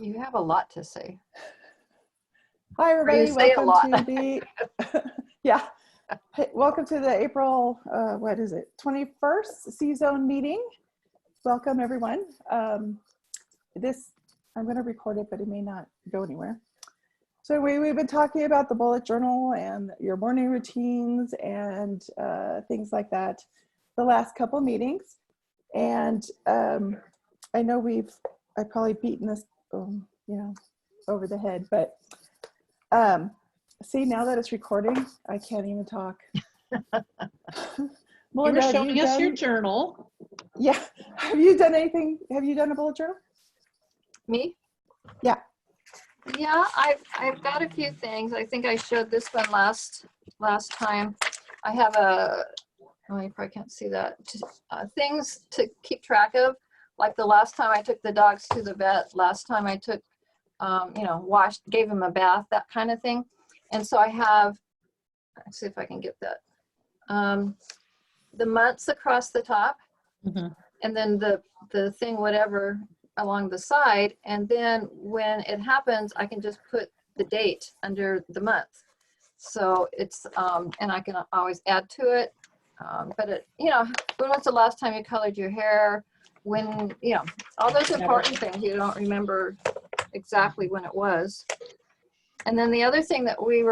You have a lot to say. Hi, Or you everybody. say a lot. Welcome to the, yeah, welcome to the April, what is it, 21st C-Zone meeting. Welcome, everyone. I'm going to record it, but it may not go anywhere. So we've been talking about the bullet journal and your morning routines and things like that the last couple meetings. And I know I've probably beaten this, over the head, but see, now that it's recording, I can't even talk. Melinda, you were showing us your journal. Yeah. Have you done anything? Have you done a bullet journal? Me? Yeah. Yeah, I've got a few things. I think I showed this one last time. I have you probably can't see that. Things to keep track of, like the last time I took the dogs to the vet, last time I took, gave them a bath, that kind of thing. And so I have, let's see if I can get that. The months across the top, and then the thing, whatever, along the side. And then when it happens, I can just put the date under the month. So it's, and I can always add to it. But when was the last time you colored your hair? When, all those important things you don't remember exactly when it was. And then the other thing that we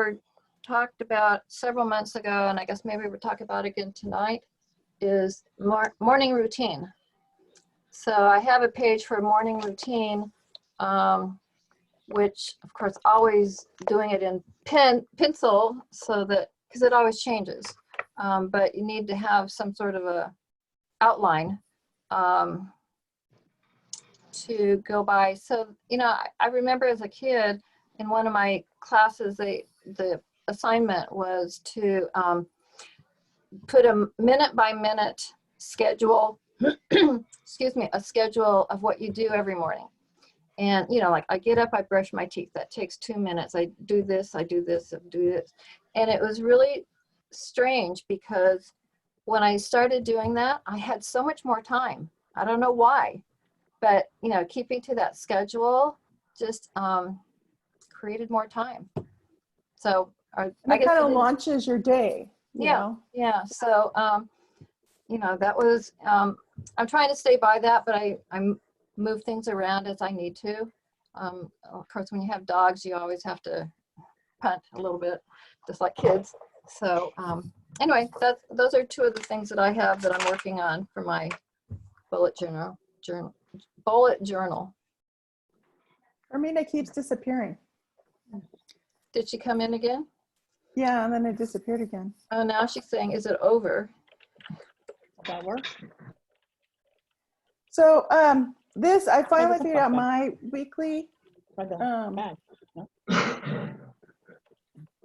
talked about several months ago, and I guess maybe we'll talk about again tonight, is morning routine. So I have a page for morning routine, which of course always doing it in pencil, so that, because it always changes. But you need to have some sort of a outline to go by. So, I remember as a kid in one of my classes, the assignment was to put a minute by minute schedule, excuse me, a schedule of what you do every morning. And, like I get up, I brush my teeth. That takes 2 minutes. I do this, I do this, I do this. And it was really strange because when I started doing that, I had so much more time. I don't know why, but keeping to that schedule just created more time. So I guess kind of launches your day. Yeah. So that was I'm trying to stay by that, but I move things around as I need to. Of course, when you have dogs, you always have to punt a little bit, just like kids. So anyway, those are two of the things that I have that I'm working on for my bullet journal. Hermina keeps disappearing. Did she come in again? Yeah, and then it disappeared again. Oh, now she's saying, is it over? That work? So this, I finally figured out my weekly,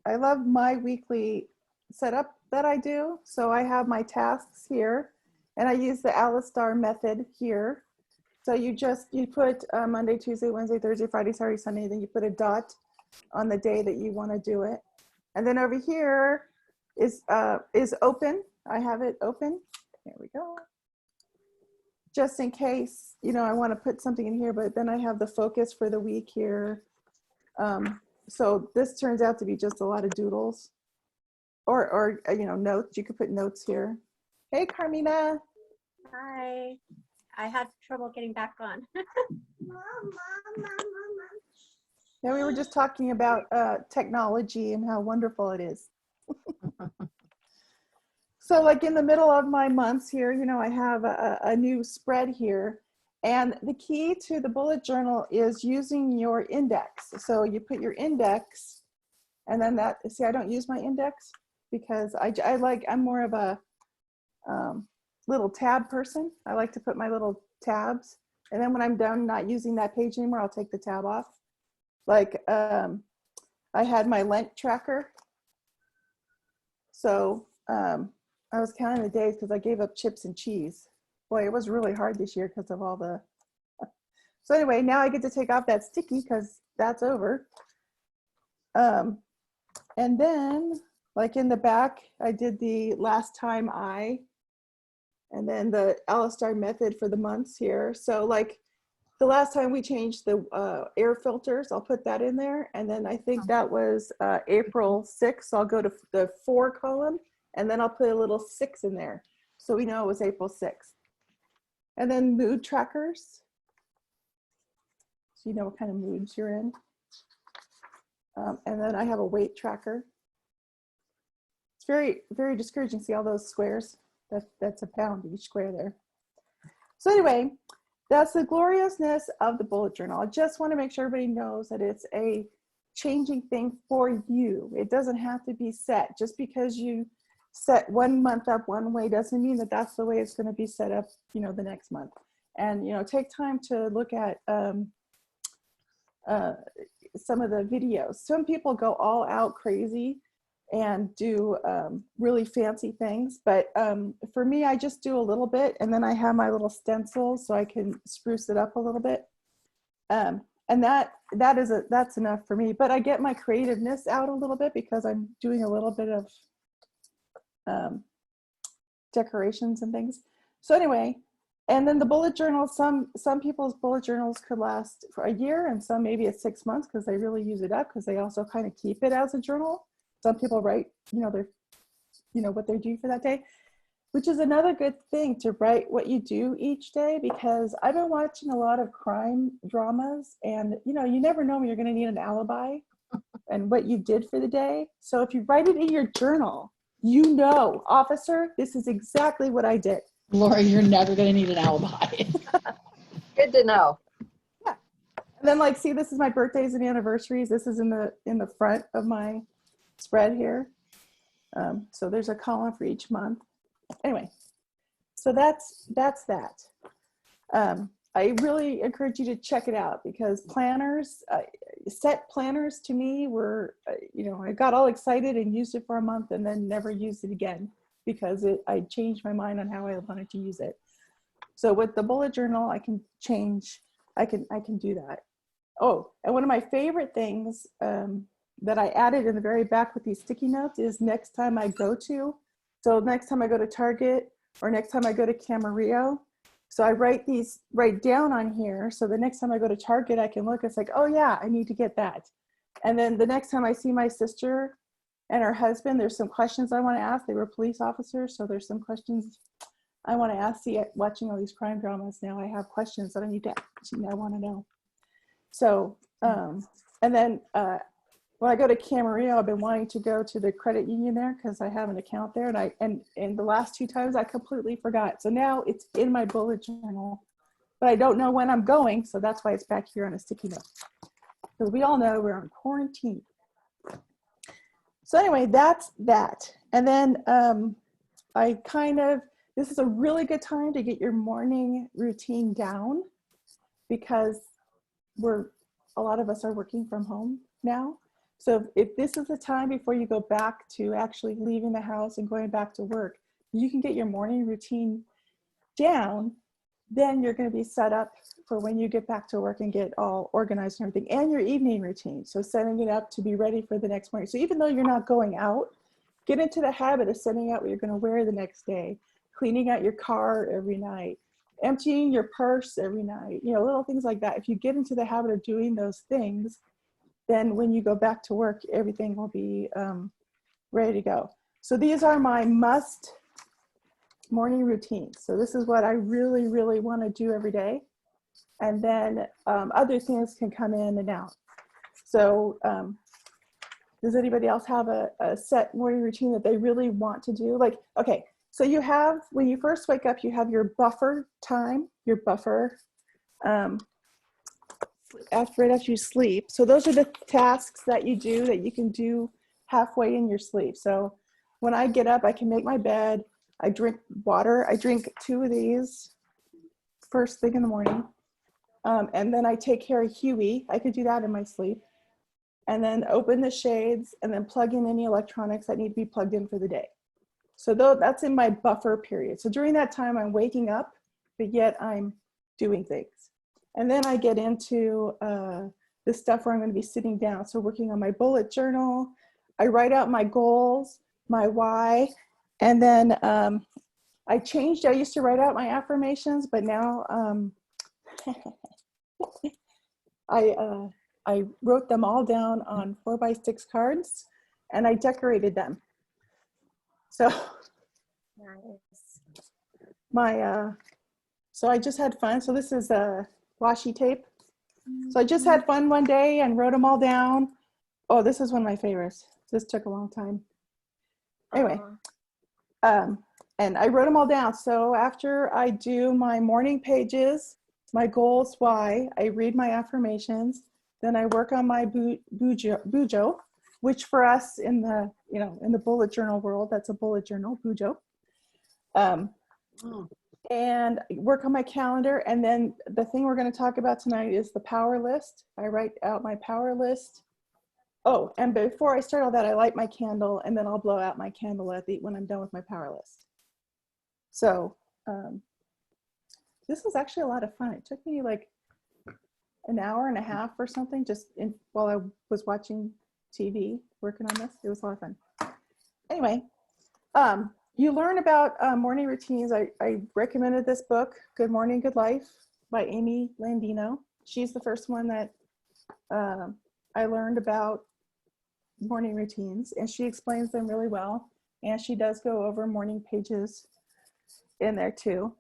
I love my weekly setup that I do. So I have my tasks here, and I use the Alice Star method here. So you put Monday, Tuesday, Wednesday, Thursday, Friday, Saturday, Sunday, then you put a dot on the day that you want to do it. And then over here is open. I have it open. There we go. Just in case, I want to put something in here, but then I have the focus for the week here. So this turns out to be just a lot of doodles or notes. You could put notes here. Hey, Carmina. Hi. I had trouble getting back on. Yeah, we were just talking about technology and how wonderful it is. So like in the middle of my months here, I have a new spread here. And the key to the bullet journal is using your index. So you put your index, and then I don't use my index because I'm more of a little tab person. I like to put my little tabs. And then when I'm done not using that page anymore, I'll take the tab off. Like I had my Lent tracker. So I was counting the days because I gave up chips and cheese. Boy, it was really hard this year because of all the. So anyway, now I get to take off that sticky because that's over. And then like in the back, I did the last time and then the Alice Star method for the months here. So like the last time we changed the air filters, I'll put that in there. And then I think that was April 6th. So I'll go to the 4 column and then I'll put a little 6 in there. So we know it was April 6th. And then mood trackers. So you know what kind of moods you're in. And then I have a weight tracker. It's very, very discouraging. See all those squares? That's a pound each square there. So anyway, that's the gloriousness of the bullet journal. I just want to make sure everybody knows that it's a changing thing for you. It doesn't have to be set. Just because you set 1 month up one way doesn't mean that that's the way it's going to be set up, you know, the next month. And, you know, take time to look at some of the videos. Some people go all out crazy and do really fancy things, but for me, I just do a little bit, and then I have my little stencils so I can spruce it up a little bit, and that's enough for me. But I get my creativeness out a little bit because I'm doing a little bit of decorations and things. So anyway, and then the bullet journal, some people's bullet journals could last for a year, and some maybe it's 6 months because they really use it up, because they also kind of keep it as a journal. Some people write, you know, what they do for that day, which is another good thing, to write what you do each day, because I've been watching a lot of crime dramas, and, you know, you never know when you're going to need an alibi and what you did for the day. So if you write it in your journal, you know, officer, this is exactly what I did. Laura, you're never going to need an alibi. Good to know. Yeah. And then, like, see, this is my birthdays and anniversaries. This is in the front of my spread here. So there's a column for each month. Anyway, so that's that. I really encourage you to check it out, because planners, set planners to me were, you know, I got all excited and used it for a month and then never used it again, because I changed my mind on how I wanted to use it. So with the bullet journal, I can change, I can do that. Oh, and one of my favorite things that I added in the very back with these sticky notes is next time I go to, so next time I go to Target or next time I go to Camarillo, so I write down on here. So the next time I go to Target, I can look, it's like, oh yeah, I need to get that. And then the next time I see my sister and her husband, there's some questions I want to ask. They were police officers, so there's some questions I want to ask. See, watching all these crime dramas now, I have questions that I need to ask, I want to know. So, and then when I go to Camarillo, I've been wanting to go to the credit union there because I have an account there, and the last 2 times I completely forgot. So now it's in my bullet journal, but I don't know when I'm going, so that's why it's back here on a sticky note. Because we all know we're on quarantine. So anyway, that's that. And then this is a really good time to get your morning routine down, because a lot of us are working from home now. So if this is the time before you go back to actually leaving the house and going back to work, you can get your morning routine down, then you're going to be set up for when you get back to work and get all organized and everything, and your evening routine. So setting it up to be ready for the next morning. So even though you're not going out, get into the habit of setting out what you're going to wear the next day, cleaning out your car every night, emptying your purse every night, you know, little things like that. If you get into the habit of doing those things, then when you go back to work, everything will be ready to go. So these are my must morning routines. So this is what I really, really want to do every day. And then other things can come in and out. So does anybody else have a set morning routine that they really want to do? Like, okay, so you have, when you first wake up, you have your buffer time, your buffer right after you sleep. So those are the tasks that you do that you can do halfway in your sleep. So when I get up, I can make my bed, I drink water, I drink 2 of these first thing in the morning. And then I take care of Huey. I could do that in my sleep. And then open the shades and then plug in any electronics that need to be plugged in for the day. So that's in my buffer period. So during that time, I'm waking up, but yet I'm doing things. And then I get into the stuff where I'm going to be sitting down. So working on my bullet journal, I write out my goals, my why, and then I changed. I used to write out my affirmations, but now I wrote them all down on 4x6 cards and I decorated them. So Nice. so I just had fun. So this is washi tape. So I just had fun one day and wrote them all down. Oh, this is one of my favorites. This took a long time. Anyway, and I wrote them all down. So after I do my morning pages, my goals, why, I read my affirmations, then I work on my bujo, which for us in the, in the bullet journal world, that's a bullet journal, bujo. And work on my calendar. And then the thing we're going to talk about tonight is the power list. I write out my power list. Oh, and before I start all that, I light my candle and then I'll blow out my candle when I'm done with my power list. So this was actually a lot of fun. It took me like an hour and a half or something just while I was watching TV working on this. It was a lot of fun. Anyway, you learn about morning routines. I recommended this book, Good Morning, Good Life by Amy Landino. She's the first one that I learned about morning routines, and she explains them really well. And she does go over morning pages in there too.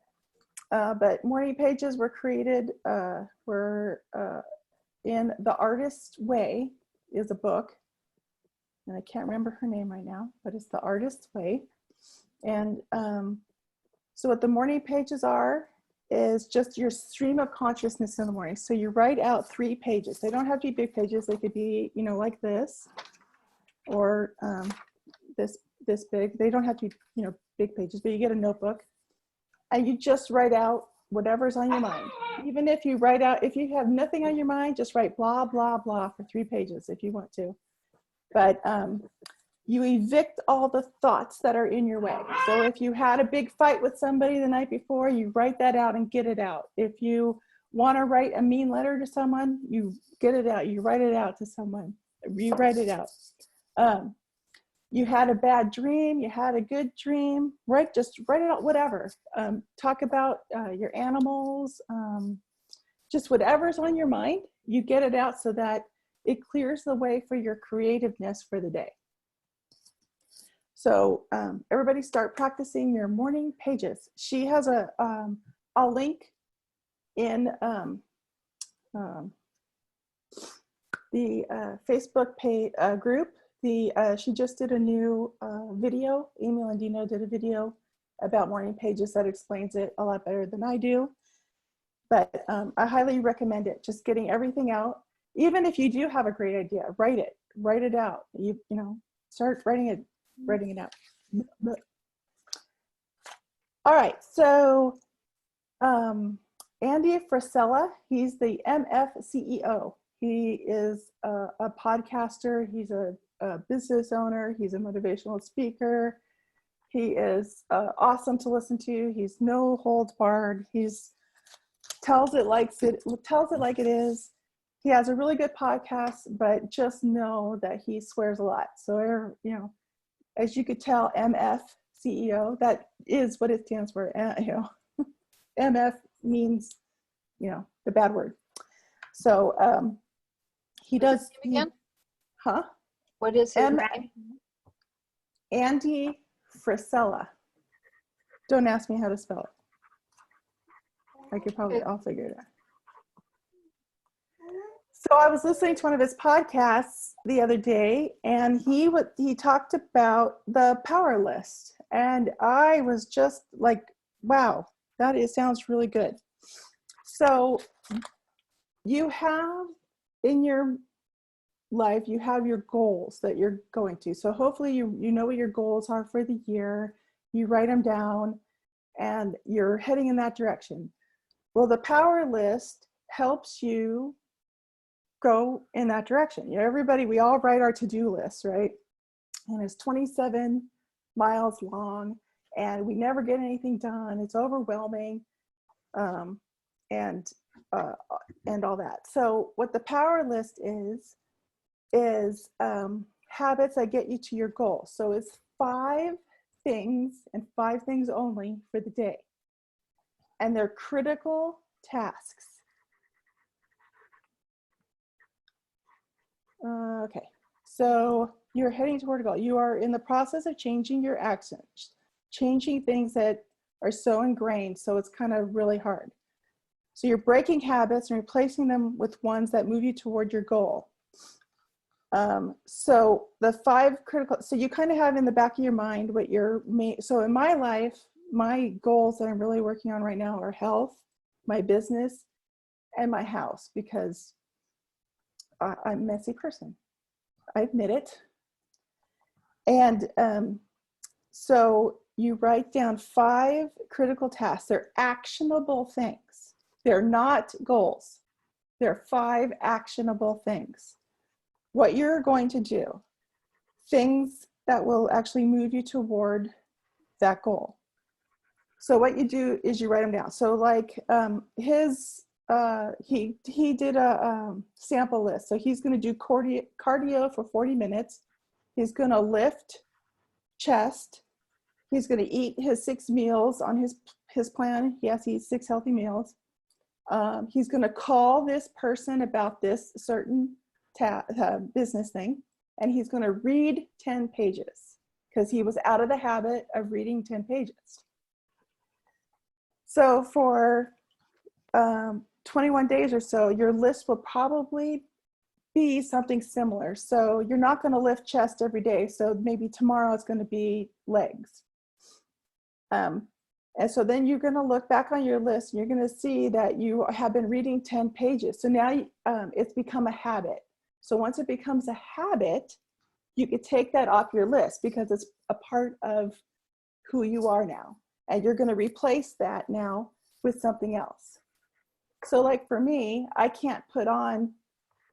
But morning pages were created, in The Artist's Way is a book. And I can't remember her name right now, but it's The Artist's Way. And so what the morning pages are is just your stream of consciousness in the morning. So you write out 3 pages. They don't have to be big pages. They could be, like this, or this big. They don't have to be, big pages, but you get a notebook and you just write out whatever's on your mind. Even if you write out, if you have nothing on your mind, just write blah, blah, blah for 3 pages if you want to. But you evict all the thoughts that are in your way. So if you had a big fight with somebody the night before, you write that out and get it out. If you want to write a mean letter to someone, you get it out. You write it out to someone. You write it out. You had a bad dream, you had a good dream, just write it out, whatever. Talk about your animals, just whatever's on your mind, you get it out so that it clears the way for your creativeness for the day. So everybody start practicing your morning pages. She has a link in the Facebook page, group. She just did a new video. Amy Landino did a video about morning pages that explains it a lot better than I do. But I highly recommend it. Just getting everything out. Even if you do have a great idea, write it out. You start writing it out. All right. So Andy Frisella, he's the MF CEO. He is a podcaster. He's a business owner. He's a motivational speaker. He is awesome to listen to. He's no holds barred. He's tells it like it is. He has a really good podcast, but just know that he swears a lot. So, as you could tell, MF CEO, that is what it stands for. MF means, the bad word. So he does. Again? Huh? What is his name? Andy Frisella. Don't ask me how to spell it. I'll figure it out. So I was listening to one of his podcasts the other day, and he talked about the power list, and I was just like, wow, sounds really good. So you have in your life, you have your goals that you're going to. So hopefully you know what your goals are for the year. You write them down, and you're heading in that direction. Well, the power list helps you go in that direction. We all write our to-do lists, right? And it's 27 miles long, and we never get anything done. It's overwhelming, and all that. So what the power list is habits that get you to your goal. So it's 5 things and 5 things only for the day. And they're critical tasks. Okay, so you're heading toward a goal. You are in the process of changing your accents, changing things that are so ingrained, so it's kind of really hard. So you're breaking habits and replacing them with ones that move you toward your goal. So the 5 critical, so you kind of have in the back of your mind what your main, so in my life, my goals that I'm really working on right now are health, my business, and my house, because I'm a messy person. I admit it. And so you write down 5 critical tasks. They're actionable things. They're not goals. They're 5 actionable things. What you're going to do, things that will actually move you toward that goal. So what you do is you write them down. So like he did a sample list. So he's going to do cardio for 40 minutes. He's going to lift chest. He's going to eat his 6 meals on his plan. He has to eat 6 healthy meals. He's going to call this person about this certain business thing, and he's going to read 10 pages because he was out of the habit of reading 10 pages. So for 21 days or so, your list will probably be something similar. So you're not going to lift chest every day. So maybe tomorrow it's going to be legs. And so then you're going to look back on your list and you're going to see that you have been reading 10 pages. So now it's become a habit. So once it becomes a habit, you could take that off your list because it's a part of who you are now. And you're going to replace that now with something else. So like for me, I can't put on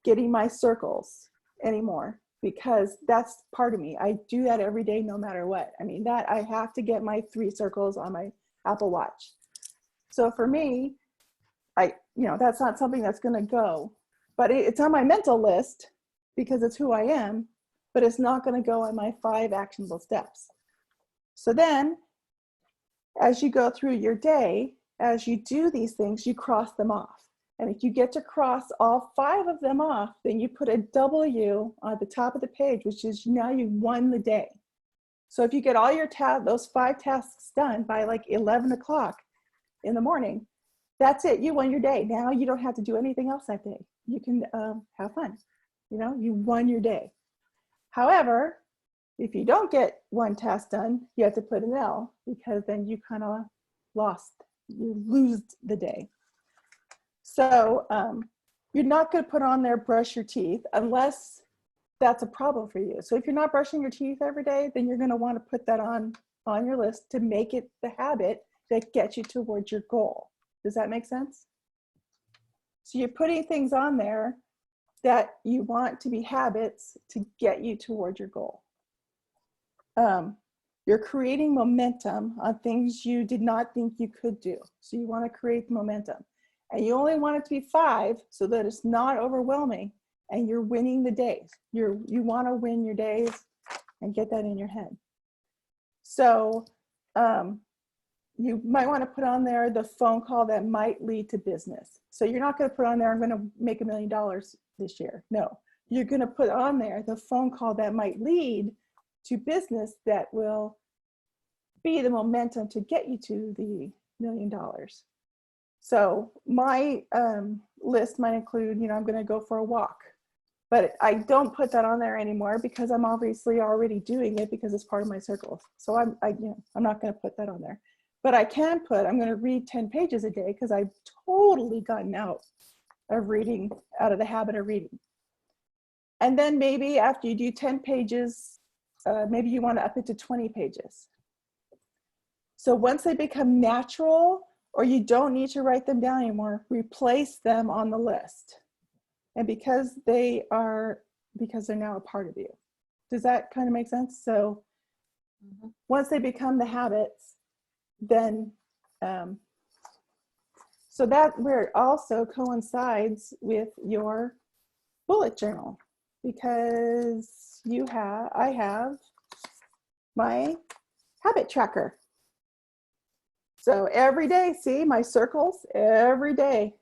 getting my circles anymore because that's part of me. I do that every day, no matter what. I mean, that I have to get my 3 circles on my Apple Watch. So for me, that's not something that's going to go, but it's on my mental list because it's who I am, but it's not going to go on my 5 actionable steps. So then as you go through your day, as you do these things, you cross them off. And if you get to cross all 5 of them off, then you put a W on the top of the page, which is now you've won the day. So if you get all your those 5 tasks done by like 11 o'clock in the morning, that's it. You won your day. Now you don't have to do anything else that day. You can have fun. You won your day. However, if you don't get 1 task done, you have to put an L because then you kind of you lose the day. So you're not going to put on there brush your teeth unless that's a problem for you. So if you're not brushing your teeth every day, then you're going to want to put that on your list to make it the habit that gets you towards your goal. Does that make sense? So you're putting things on there that you want to be habits to get you toward your goal. You're creating momentum on things you did not think you could do. So you want to create momentum. And you only want it to be 5 so that it's not overwhelming and you're winning the days. You want to win your days and get that in your head. So you might want to put on there the phone call that might lead to business. So you're not going to put on there, I'm going to make $1 million this year. No, you're going to put on there the phone call that might lead to business that will be the momentum to get you to the $1 million. So my list might include, I'm going to go for a walk, but I don't put that on there anymore because I'm obviously already doing it because it's part of my circles. So I'm not going to put that on there, but I can put, I'm going to read 10 pages a day because I've totally gotten out of the habit of reading. And then maybe after you do 10 pages, maybe you want to up it to 20 pages. So once they become natural, or you don't need to write them down anymore, replace them on the list. And because they're now a part of you. Does that kind of make sense? So once they become the habits, then, so that where it also coincides with your bullet journal, because I have my habit tracker. So every day, see my circles, every day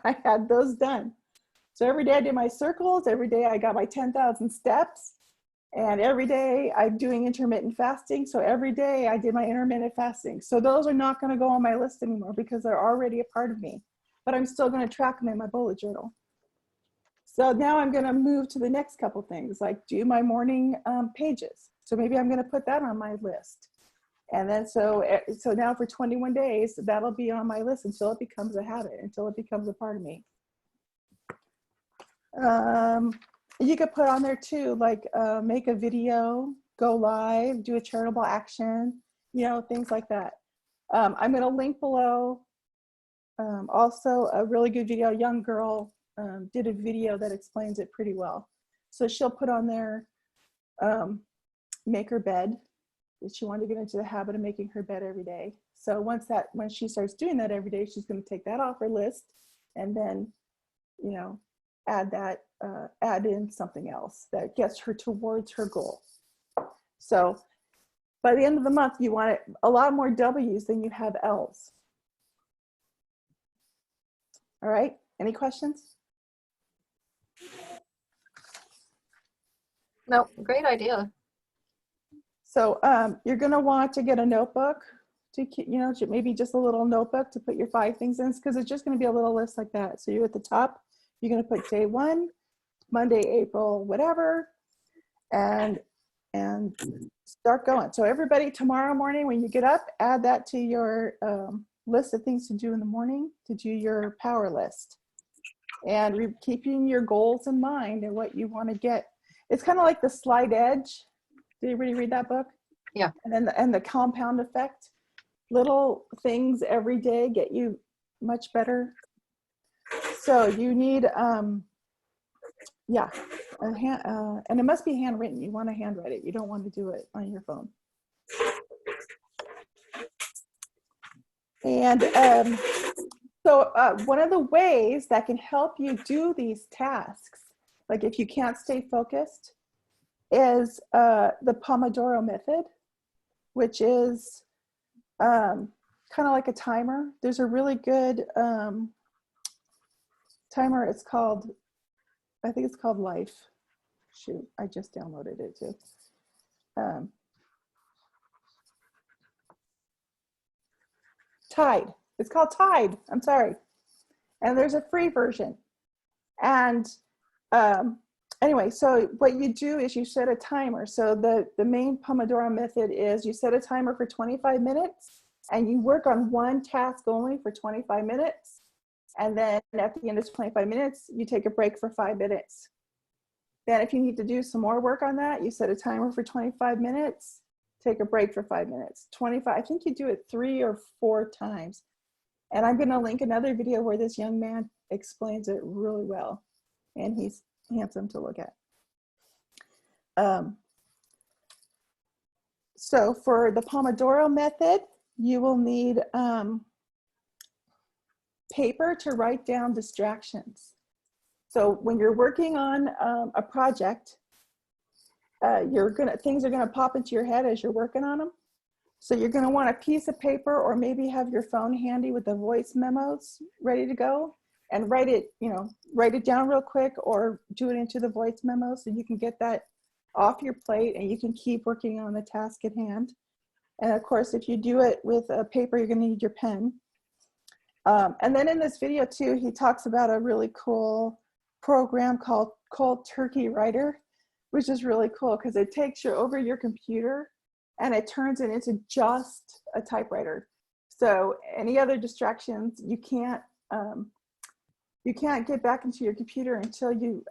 I had those done. So every day I did my circles, every day I got my 10,000 steps, and every day I'm doing intermittent fasting. So every day I did my intermittent fasting. So those are not going to go on my list anymore because they're already a part of me, but I'm still going to track them in my bullet journal. So now I'm going to move to the next couple things, like do my morning pages. So maybe I'm going to put that on my list. And then so now for 21 days, that'll be on my list until it becomes a habit, until it becomes a part of me. You could put on there too, like make a video, go live, do a charitable action, you know, things like that. I'm going to link below also a really good video. A young girl did a video that explains it pretty well. So she'll put on there, make her bed. She wanted to get into the habit of making her bed every day. So when she starts doing that every day, she's going to take that off her list and then, you know, add in something else that gets her towards her goal. So by the end of the month, you want a lot more W's than you have L's. All right, any questions? No, great idea. So you're gonna want to get a notebook to, you know, maybe just a little notebook to put your 5 things in, because it's just gonna be a little list like that. So you're at the top, you're gonna put day 1, Monday, April, whatever, and start going. So everybody, tomorrow morning when you get up, add that to your list of things to do in the morning, to do your power list. And keeping your goals in mind and what you want to get. It's kind of like the Slight Edge. Did anybody read that book? Yeah. And then the compound effect. Little things every day get you much better. So you need, and it must be handwritten. You want to handwrite it. You don't want to do it on your phone. And so one of the ways that can help you do these tasks, like if you can't stay focused, is the Pomodoro method, which is kind of like a timer. There's a really good timer. It's called, I think it's called Life. Shoot, I just downloaded it too. Tide. It's called Tide. I'm sorry. And there's a free version. And anyway, so what you do is you set a timer. So the main Pomodoro method is you set a timer for 25 minutes and you work on one task only for 25 minutes. And then at the end of 25 minutes, you take a break for 5 minutes. Then if you need to do some more work on that, you set a timer for 25 minutes, take a break for 5 minutes. 25, I think you do it 3 or 4 times. And I'm going to link another video where this young man explains it really well. And he's handsome to look at. So for the Pomodoro method, you will need paper to write down distractions. So when you're working on a project, things are gonna pop into your head as you're working on them. So you're gonna want a piece of paper or maybe have your phone handy with the voice memos ready to go and write it down real quick or do it into the voice memo so you can get that off your plate and you can keep working on the task at hand. And of course, if you do it with a paper, you're gonna need your pen. And then in this video too, he talks about a really cool program called Cold Turkey Writer, which is really cool because it takes you over your computer and it turns it into just a typewriter. So any other distractions, you can't get back into your computer until you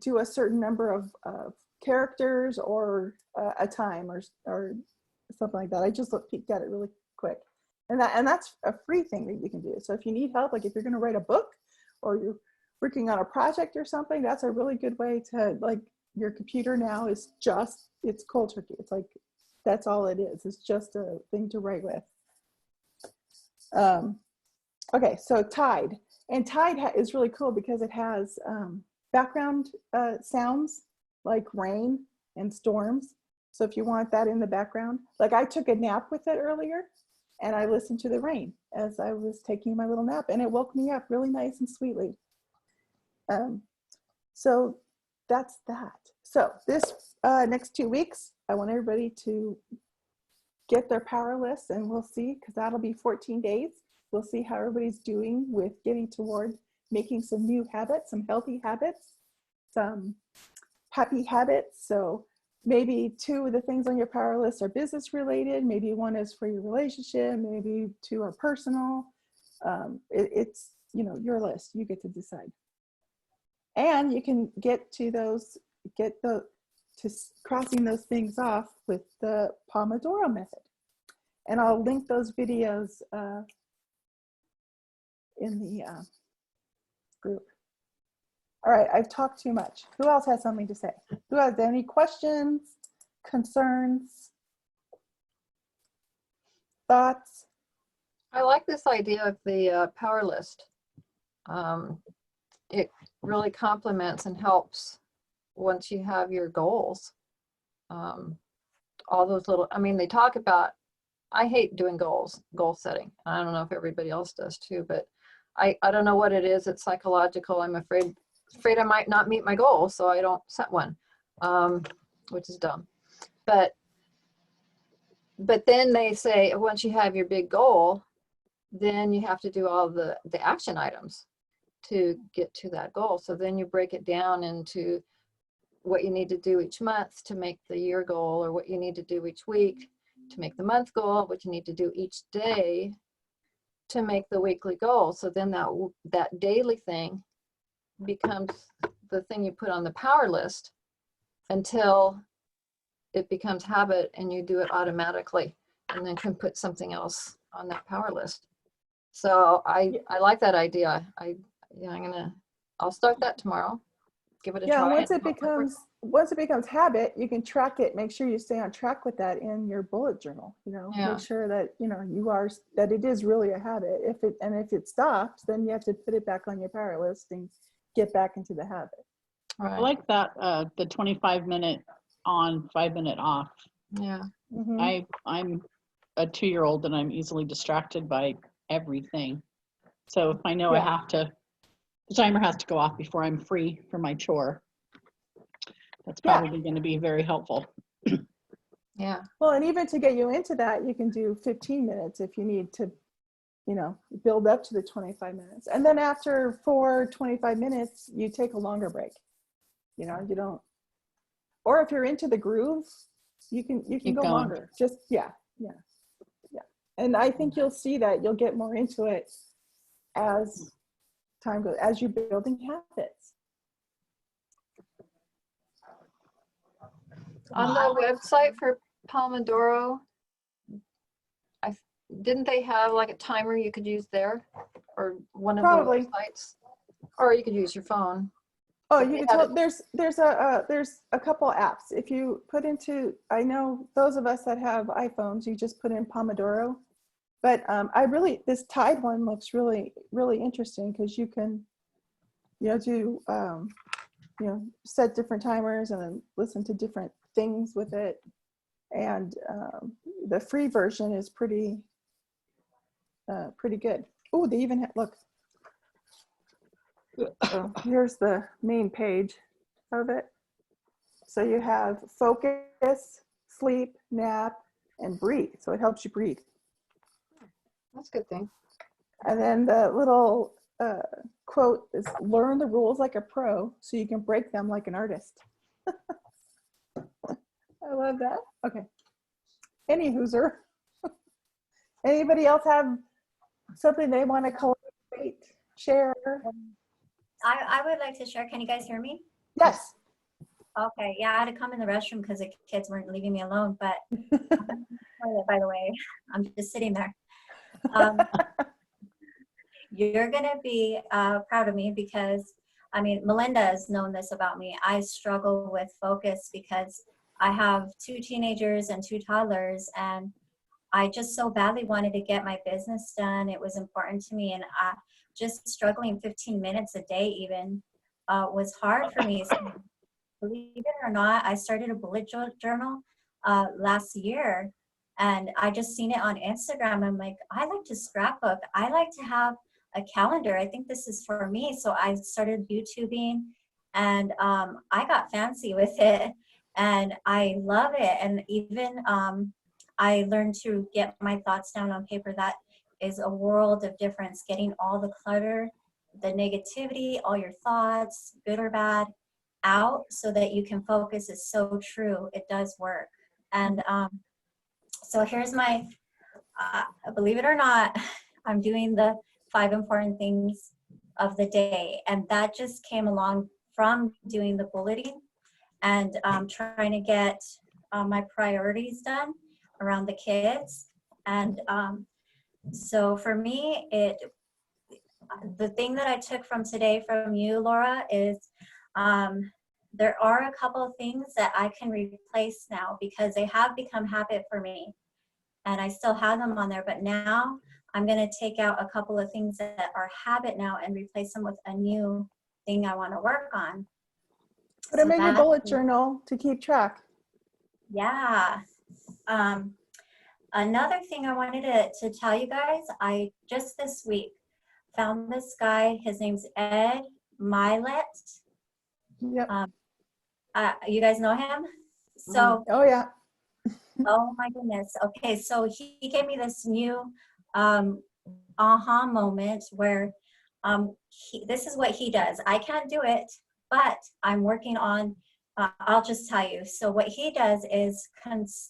do a certain number of characters or a time or something like that. I just peeked at it really quick. And that's a free thing that you can do. So if you need help, like if you're going to write a book or you're working on a project or something, that's a really good way to, like, your computer now is just, it's cold turkey. It's like, that's all it is. It's just a thing to write with. Okay, so Tide. And Tide is really cool because it has background sounds like rain and storms. So if you want that in the background, like I took a nap with it earlier and I listened to the rain as I was taking my little nap and it woke me up really nice and sweetly. So that's that. So this next 2 weeks, I want everybody to get their power lists, and we'll see, because that'll be 14 days. We'll see how everybody's doing with getting toward making some new habits, some healthy habits, some happy habits. So maybe 2 of the things on your power list are business related. Maybe 1 is for your relationship. Maybe 2 are personal. It's, you know, your list. You get to decide. And you can get to those, crossing those things off with the Pomodoro method. And I'll link those videos in the group. All right, I've talked too much. Who else has something to say? Who has any questions, concerns, thoughts? I like this idea of the power list. It really complements and helps once you have your goals. All those little, I mean, they talk about, I hate doing goal setting. I don't know if everybody else does too, but I don't know what it is. It's psychological. I'm afraid I might not meet my goal, so I don't set one, which is dumb. But then they say once you have your big goal, then you have to do all the action items to get to that goal. So then you break it down into what you need to do each month to make the year goal, or what you need to do each week to make the month goal, what you need to do each day to make the weekly goal. So then that daily thing becomes the thing you put on the power list until it becomes habit and you do it automatically, and then can put something else on that power list. So I like that idea. I'll start that tomorrow. Give it a try. Yeah, once it becomes habit, you can track it. Make sure you stay on track with that in your bullet journal. You know, Yeah. Make sure that that it is really a habit. If it stops, then you have to put it back on your power list and get back into the habit. Right. I like that, the 25-minute on, 5-minute off. Yeah. Mm-hmm. I'm a 2-year-old and I'm easily distracted by everything. So if I know Yeah. the timer has to go off before I'm free for my chore, that's probably going to be very helpful. Yeah. Well, and even to get you into that, you can do 15 minutes if you need to, build up to the 25 minutes. And then after 25 minutes, you take a longer break. You don't, or if you're into the groove, you can Keep go going. longer. Just, yeah. And I think you'll see that you'll get more into it as time goes, as you're building habits. On the website for Pomodoro, didn't they have like a timer you could use there, or one of Probably. the websites, or you could use your phone? Oh, But you they can had tell there's a couple apps. If you put into, I know those of us that have iPhones, you just put in Pomodoro. But this Tide one looks really, really interesting, because you can, do, set different timers and then listen to different things with it. And the free version is pretty good. Oh, they even have, look. So here's the main page of it. So you have focus, sleep, nap, and breathe. So it helps you breathe. That's a good thing. And then the little quote is, learn the rules like a pro so you can break them like an artist. I love that. Okay. Any hooser. Anybody else have something they want to collaborate, share? I would like to share. Can you guys hear me? Yes. Okay. Yeah, I had to come in the restroom because the kids weren't leaving me alone. But by the way, I'm just sitting there. You're gonna be proud of me, because Melinda has known this about me. I struggle with focus because I have 2 teenagers and 2 toddlers, and I just so badly wanted to get my business done. It was important to me, and just struggling 15 minutes a day even was hard for me. So, believe it or not, I started a bullet journal last year, and I just seen it on Instagram. I'm like, I like to scrapbook. I like to have a calendar. I think this is for me. So I started YouTubing, And I got fancy with it, and I love it. And even I learned to get my thoughts down on paper. That is a world of difference. Getting all the clutter, the negativity, all your thoughts, good or bad, out so that you can focus is so true. It does work. And so here's my, believe it or not, I'm doing the 5 important things of the day. And that just came along from doing the bulleting and trying to get my priorities done around the kids. And so for me, the thing that I took from today from you, Laura, is there are a couple of things that I can replace now because they have become habit for me. And I still have them on there, but now I'm going to take out a couple of things that are habit now and replace them with a new thing I want to work on. Put them in your bullet journal to keep track. Yeah. Another thing I wanted to tell you guys, I just this week found this guy. His name's Ed Milet. Yep. You guys know him? So, oh yeah. oh my goodness. Okay, so he gave me this new aha moment where this is what he does. I can't do it, but I'm working on, I'll just tell you. So what he does is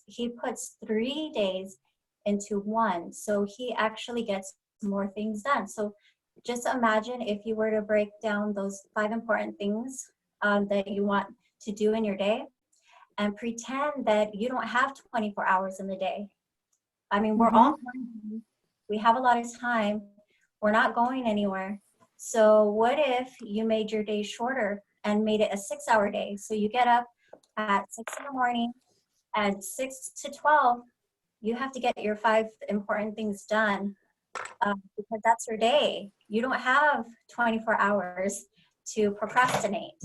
he puts 3 days into one. So he actually gets more things done. So just imagine if you were to break down those 5 important things that you want to do in your day and pretend that you don't have 24 hours in the day. I mean, we're all, we have a lot of time. We're not going anywhere. So what if you made your day shorter and made it a 6-hour day? So you get up at 6 in the morning and 6 to 12, you have to get your 5 important things done because that's your day. You don't have 24 hours to procrastinate.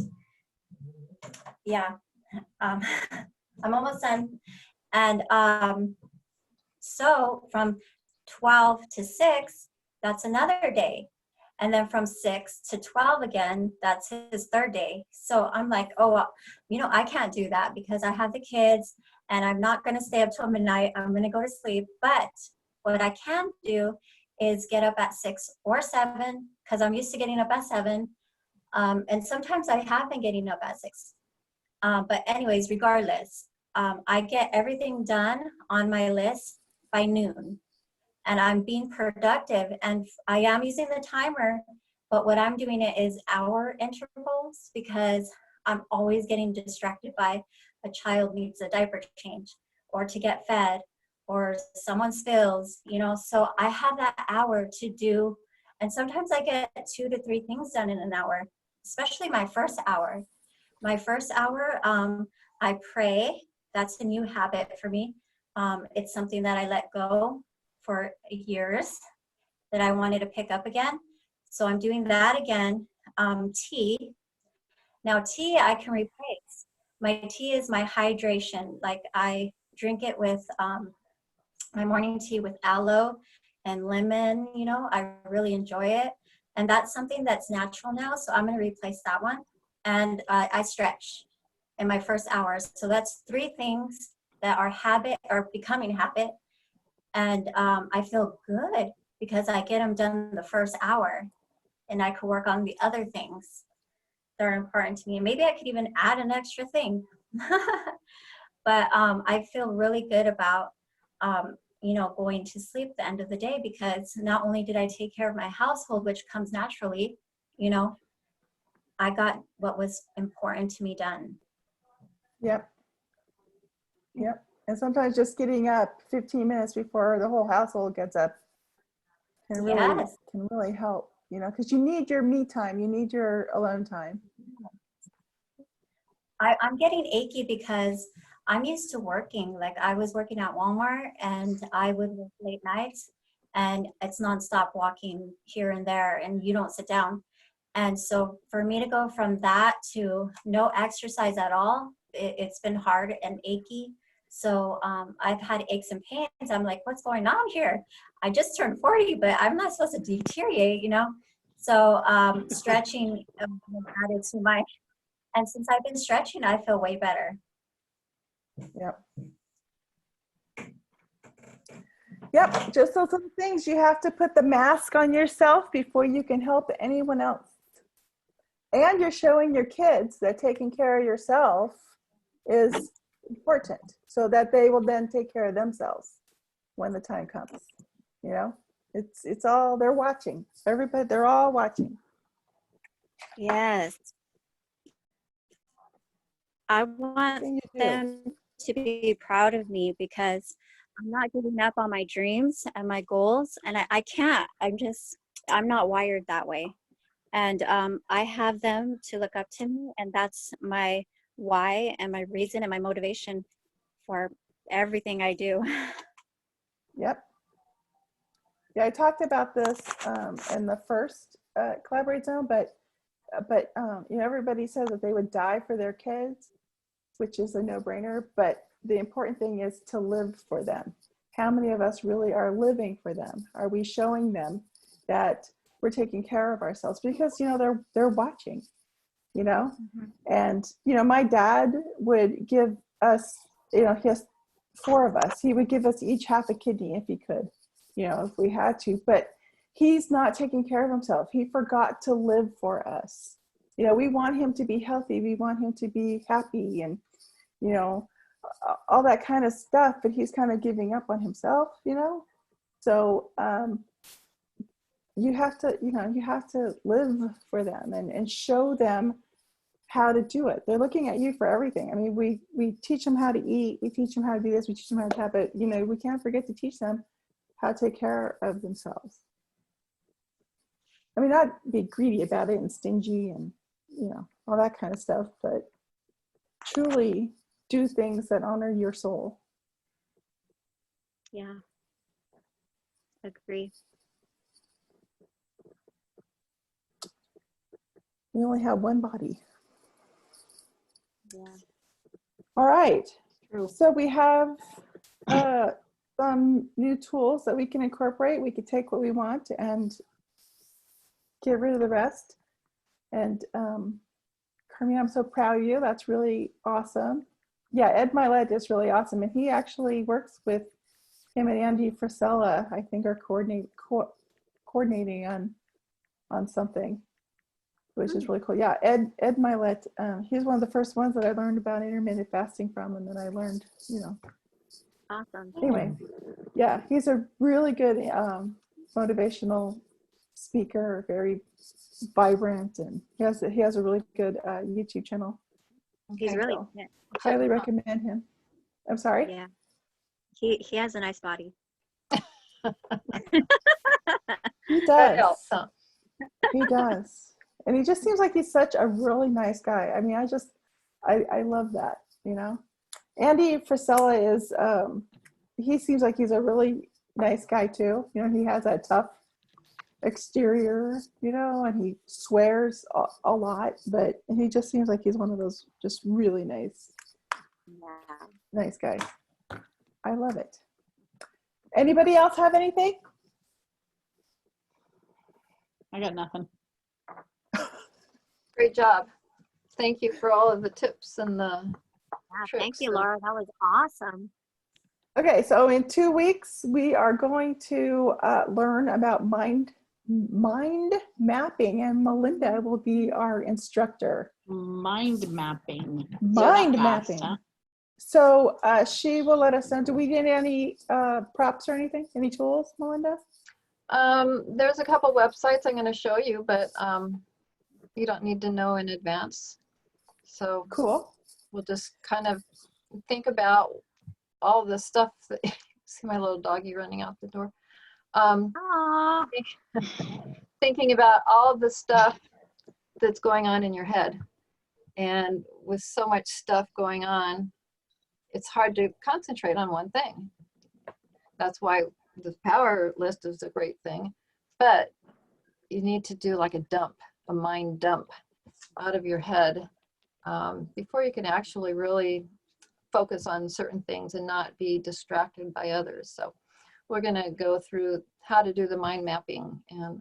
Yeah, I'm almost done. And so from 12 to 6, that's another day. And then from 6 to 12 again, that's his 3rd day. So I'm like, oh, well, you know, I can't do that because I have the kids and I'm not going to stay up till midnight. I'm going to go to sleep. But what I can do is get up at 6 or 7 because I'm used to getting up at 7. And sometimes I have been getting up at 6. But anyways, regardless, I get everything done on my list by noon. And I'm being productive, and I am using the timer, but what I'm doing it is hour intervals because I'm always getting distracted by a child needs a diaper change or to get fed or someone spills, you know, so I have that hour to do, and sometimes I get 2 to 3 things done in an hour, especially my first hour. My first hour, I pray. That's a new habit for me. It's something that I let go for years that I wanted to pick up again. So I'm doing that again. Tea. Now tea I can replace. My tea is my hydration. Like I drink it with my morning tea with aloe and lemon, you know, I really enjoy it. And that's something that's natural now. So I'm gonna replace that one. And I stretch in my first hours. So that's 3 things that are habit or becoming habit. And I feel good because I get them done the first hour and I could work on the other things that are important to me. And maybe I could even add an extra thing. But I feel really good about, you know, going to sleep at the end of the day because not only did I take care of my household, which comes naturally, you know, I got what was important to me done. Yep. Yep. And sometimes just getting up 15 minutes before the whole household gets up can really help, you know, because you need your me time. You need your alone time. I'm getting achy because I'm used to working. Like I was working at Walmart and I would work late nights and it's nonstop walking here and there and you don't sit down. And so for me to go from that to no exercise at all, it's been hard and achy. So I've had aches and pains. I'm like, what's going on here? I just turned 40, but I'm not supposed to deteriorate, you know? So stretching added to my And since I've been stretching, I feel way better. Yep. Yep, just those little things. You have to put the mask on yourself before you can help anyone else. And you're showing your kids that taking care of yourself is important so that they will then take care of themselves when the time comes. You know, it's all, they're watching. Everybody, they're all watching. Yes. I want Everything you do. them to be proud of me because I'm not giving up on my dreams and my goals. And I can't. I'm not wired that way. And I have them to look up to me. And that's my why and my reason and my motivation for everything I do. Yep. Yeah, I talked about this in the first Collaborate Zone, but you know, everybody says that they would die for their kids, which is a no-brainer. But the important thing is to live for them. How many of us really are living for them? Are we showing them that we're taking care of ourselves? Because, you know, they're watching, you know. And, you know, my dad would give us, you know, he has 4 of us. He would give us each half a kidney if he could, you know, if we had to. But he's not taking care of himself. He forgot to live for us. You know, we want him to be healthy. We want him to be happy and, you know, all that kind of stuff. But he's kind of giving up on himself, you know. So you have to, you know, you have to live for them and show them how to do it. They're looking at you for everything. I mean, we teach them how to eat. We teach them how to do this. We teach them how to tap it. You know, we can't forget to teach them how to take care of themselves. I mean, not be greedy about it and stingy and, you know, all that kind of stuff, but truly do things that honor your soul. Yeah. Agree. We only have one body. Yeah. All right. True. So we have some new tools that we can incorporate. We could take what we want and get rid of the rest. And Carmine, I'm so proud of you. That's really awesome. Yeah, Ed Milet is really awesome. And he actually works with him and Andy Frisella, I think, are coordinating on something, which is really cool. Yeah, Ed Milet, he's one of the first ones that I learned about intermittent fasting from, and then I learned, you know. Awesome. Anyway, yeah, he's a really good motivational speaker, very vibrant, and he has a really good YouTube channel. He's Okay. really So, fit. highly recommend him. I'm sorry? Yeah. He has a nice body. He That helps, does. huh? He does. And he just seems like he's such a really nice guy. I mean, I love that, you know. Andy Frisella is, he seems like he's a really nice guy too. You know, he has that tough exterior, you know, and he swears a lot, but he just seems like he's one of those just really nice guys. I love it. Anybody else have anything? I got nothing. Great job. Thank you for all of the tips and the Yeah, thank tricks you, and- Laura. That was awesome. Okay, so in 2 weeks, we are going to learn about mind mapping, and Melinda will be our instructor. Mind mapping. Mind Fast, mapping. huh? So she will let us know. Do we get any props or anything? Any tools, Melinda? There's a couple websites I'm going to show you, but you don't need to know in advance. So Cool. we'll just kind of think about all the stuff that, see my little doggy running out the door. Aww. Thinking about all the stuff that's going on in your head. And with so much stuff going on, it's hard to concentrate on one thing. That's why the power list is a great thing. But you need to do like a dump, a mind dump out of your head before you can actually really focus on certain things and not be distracted by others. So we're going to go through how to do the mind mapping, and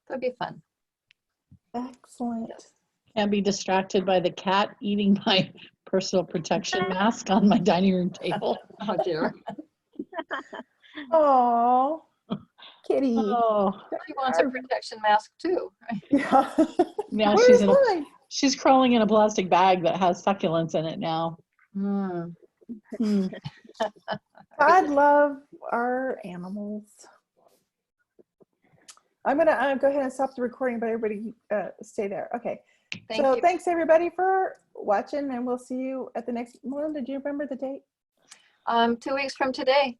that'd be fun. Excellent. can't be distracted by the cat eating my personal protection mask on my dining room table. Oh dear. Oh, kitty. Oh, She wants a protection mask too. Yeah. now Where's she's in a, mine? she's crawling in a plastic bag that has succulents in it now. Mm. Hmm. God love our animals. I'm gonna go ahead and stop the recording, but everybody stay there. Okay. Thank So you. thanks everybody for watching, and we'll see you at the next. Melinda, do you remember the date? 2 weeks from today,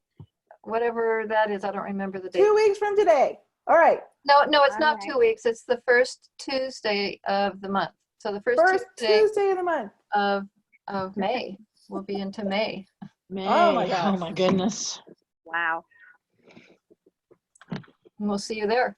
whatever that is, I don't remember the date. 2 weeks from today. All right. No, it's not Alright. 2 weeks. It's the first Tuesday of the month. So the first First Tuesday Tuesday of the month. of May. We'll be into May. May. Oh my Oh gosh. my goodness. Wow. And we'll see you there.